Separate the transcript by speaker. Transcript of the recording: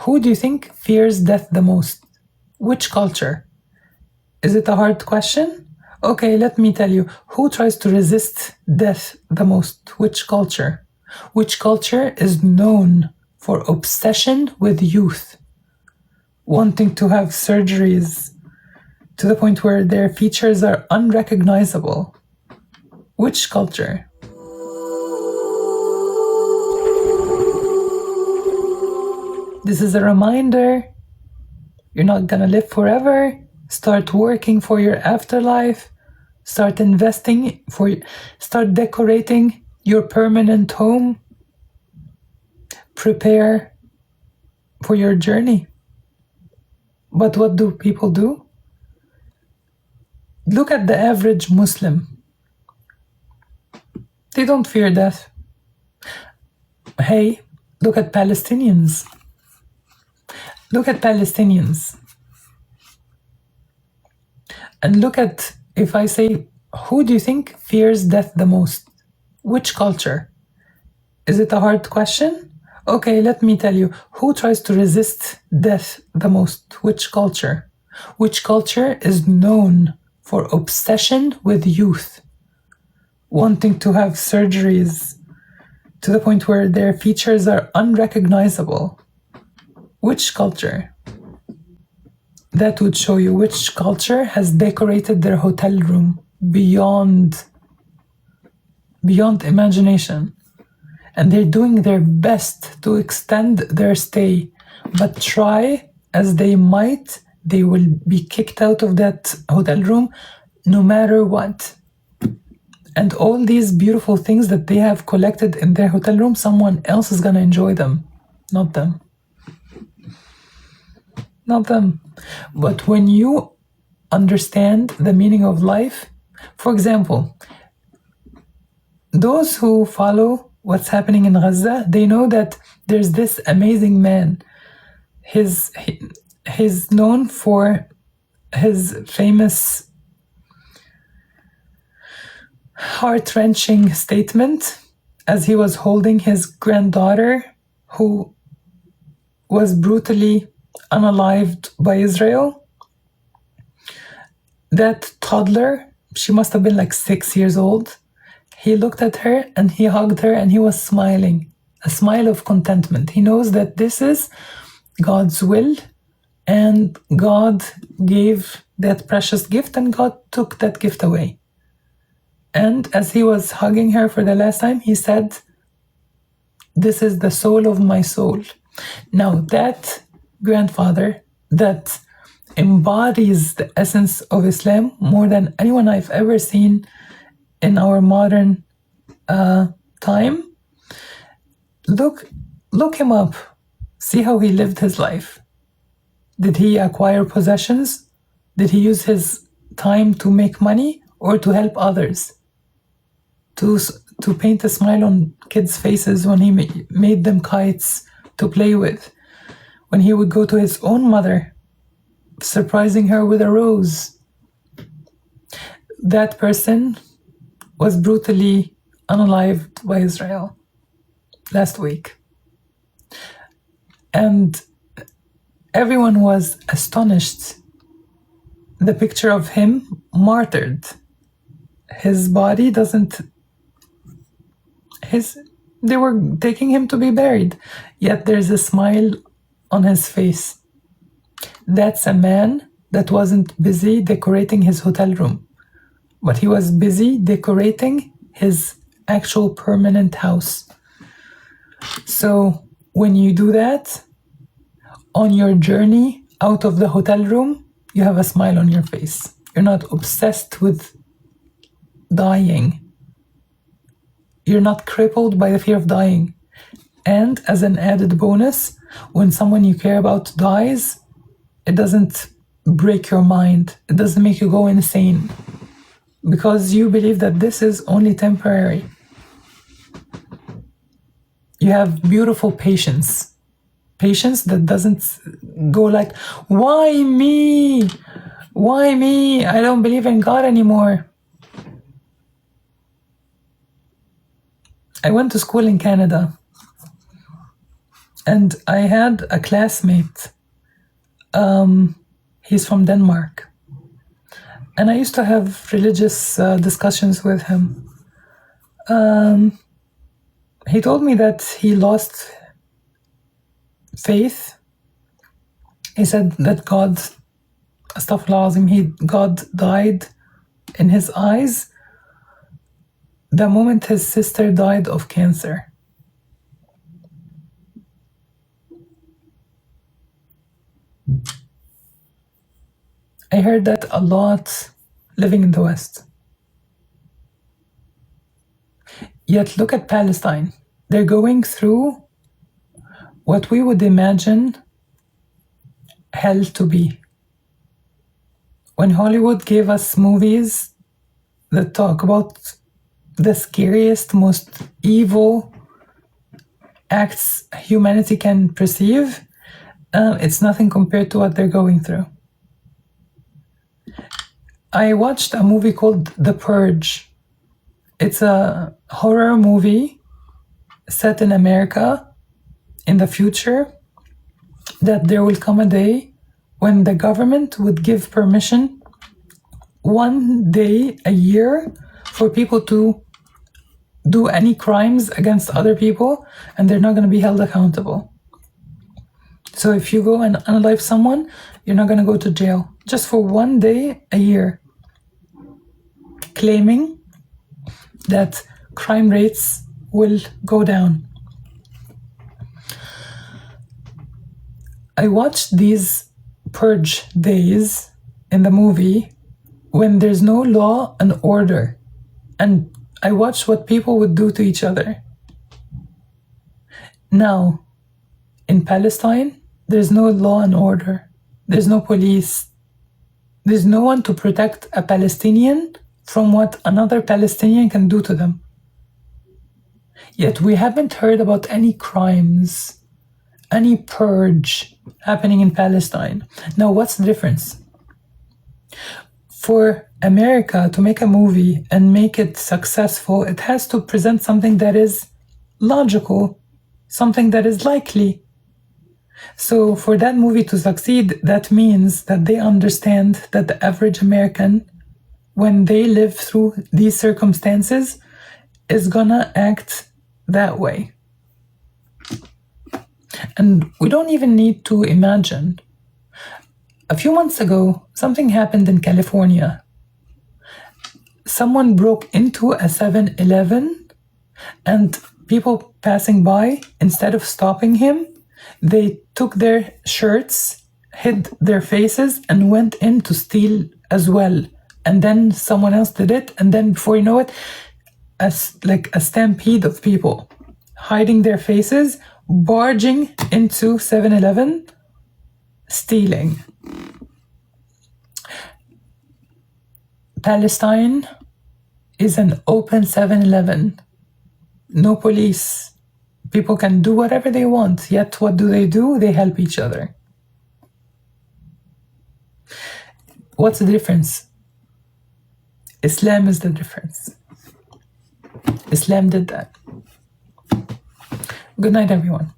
Speaker 1: who do you think fears death the most? Which culture? Is it a hard question? Okay, let me tell you. Who tries to resist death the most? Which culture? Which culture is known for obsession with youth, wanting to have surgeries to the point where their features are unrecognizable? Which culture? This is a reminder. You're not gonna live forever. Start working for your afterlife. Start investing start decorating your permanent home. Prepare for your journey. But what do people do? Look at the average Muslim. They don't fear death. Hey, look at Palestinians. Look at Palestinians. And look at, if I say, who do you think fears death the most? Which culture? Is it a hard question? Okay, let me tell you. Who tries to resist death the most? Which culture? Which culture is known for obsession with youth, wanting to have surgeries to the point where their features are unrecognizable? Which culture? That would show you which culture has decorated their hotel room beyond imagination. And they're doing their best to extend their stay. But try as they might, they will be kicked out of that hotel room no matter what. And all these beautiful things that they have collected in their hotel room, someone else is going to enjoy them, not them. Not them. But when you understand the meaning of life, for example, those who follow what's happening in Gaza, they know that there's this amazing man. He's known for his famous heart-wrenching statement as he was holding his granddaughter who was brutally unalived by Israel. That toddler, she must have been like 6 years old. He looked at her and he hugged her and he was smiling, a smile of contentment. He knows that this is God's will and God gave that precious gift and God took that gift away. And as he was hugging her for the last time, he said, "This is the soul of my soul." Now that grandfather that embodies the essence of Islam more than anyone I've ever seen in our modern time, look him up. See how he lived his life. Did he acquire possessions? Did he use his time to make money or to help others? To paint a smile on kids' faces when he made them kites to play with. When he would go to his own mother, surprising her with a rose. That person was brutally unalived by Israel last week. And everyone was astonished. The picture of him martyred. His body they were taking him to be buried, yet there's a smile on his face. That's a man that wasn't busy decorating his hotel room, but he was busy decorating his actual permanent house. So when you do that, on your journey out of the hotel room, you have a smile on your face. You're not obsessed with dying. You're not crippled by the fear of dying. And as an added bonus, when someone you care about dies, it doesn't break your mind. It doesn't make you go insane because you believe that this is only temporary. You have beautiful patience. Patience that doesn't go like, why me? Why me? I don't believe in God anymore. I went to school in Canada. And I had a classmate. He's from Denmark. And I used to have religious discussions with him. He told me that he lost faith. He said that God died in his eyes the moment his sister died of cancer. I heard that a lot living in the West. Yet look at Palestine. They're going through what we would imagine hell to be. When Hollywood gave us movies that talk about the scariest, most evil acts humanity can perceive, it's nothing compared to what they're going through. I watched a movie called The Purge. It's a horror movie set in America in the future, that there will come a day when the government would give permission 1 day a year for people to do any crimes against other people, and they're not going to be held accountable. So if you go and unalive someone, you're not going to go to jail, just for 1 day a year, claiming that crime rates will go down. I watched these purge days in the movie when there's no law and order, and I watched what people would do to each other. Now, in Palestine, there's no law and order. There's no police. There's no one to protect a Palestinian from what another Palestinian can do to them. Yet we haven't heard about any crimes, any purge happening in Palestine. Now, what's the difference? For America to make a movie and make it successful, it has to present something that is logical, something that is likely. So for that movie to succeed, that means that they understand that the average American, when they live through these circumstances, is gonna act that way. And we don't even need to imagine. A few months ago, something happened in California. Someone broke into a 7-Eleven, and people passing by, instead of stopping him, they took their shirts, hid their faces, and went in to steal as well. And then someone else did it, and then before you know it, like a stampede of people hiding their faces, barging into 7-Eleven, stealing. Palestine is an open 7-Eleven. No police. People can do whatever they want, yet what do? They help each other. What's the difference? Islam is the difference. Islam did that. Good night, everyone.